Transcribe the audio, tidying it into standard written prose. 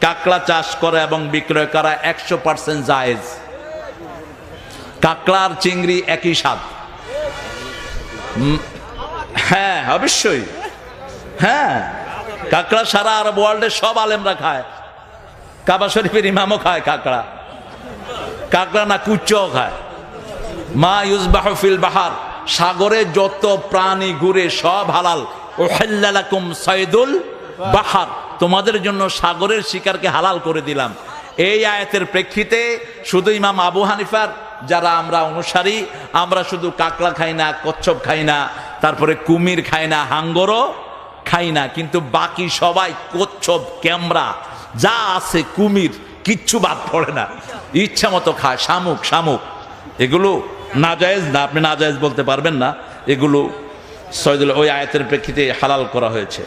কাঁকড়া চাষ করা এবং বিক্রয় করা 100% জায়েজ। কাঁকড়া আর চিংড়ি একই স্বাদ। হ্যাঁ অবশ্যই, হ্যাঁ কাঁকড়া সারা আরব ওয়ার্ল্ডের সব আলেমরা খায়, কাবা শরীফের ইমামও খায় কাঁকড়া। কাঁকড়া না কুচ্চও খায়। মা ইউজবাহু ফিল বাহার, সাগরে যত প্রাণী ঘুরে সব হালাল। উহিল্লা লাকুম সাইদুল বাহার, তোমাদের জন্য সাগরের শিকারকে হালাল করে দিলাম। এই আয়াতের প্রেক্ষিতে শুধু ইমাম আবু হানিফার যারা আমরা অনুসারী, আমরা শুধু কাঁকড়া খাই না, কচ্ছপ খাই না, তারপরে কুমির খাই না, হাঙ্গরও খাই না, কিন্তু বাকি সবাই কচ্ছপ, ক্যামরা যা আছে, কুমির কিচ্ছু বাদ পড়ে না, ইচ্ছা মতো খায়। শামুক, শামুক এগুলো নাজায়েজ না, আপনি নাজায়েজ বলতে পারবেন না। এগুলো সৈয়দুল ওই আয়াতের প্রেক্ষিতে হালাল করা হয়েছে।